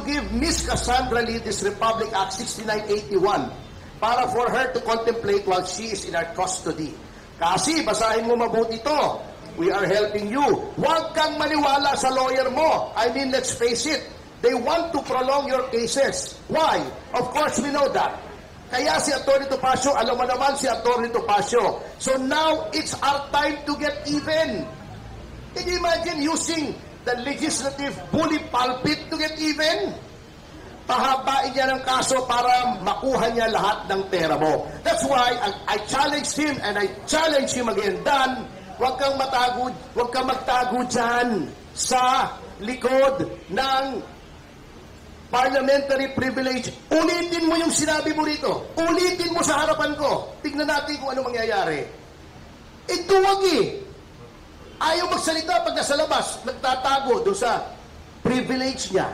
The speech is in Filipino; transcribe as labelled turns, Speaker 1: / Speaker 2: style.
Speaker 1: give Miss Cassandra Lee this Republic Act 6981 para for her to contemplate while she is in our custody. Kasi, basahin mo mabuti ito. We are helping you. Huwag kang maniwala sa lawyer mo. I mean, let's face it. They want to prolong your cases. Why? Of course, we know that. Kaya si Atty. Topacio, alam mo naman si Atty. Topacio. So now, it's our time to get even. Can you imagine using the legislative bully pulpit to get even? Pahabain niya ng kaso para makuha niya lahat ng pera mo. That's why I challenged him and I challenge him again. Dan, huwag kang magtago dyan sa likod ng parliamentary privilege. Ulitin mo yung sinabi mo rito. Ulitin mo sa harapan ko. Tignan natin kung ano mangyayari. Ito wag eh. Ayaw magsalita pag nasa labas. Nagtatago doon sa privilege niya.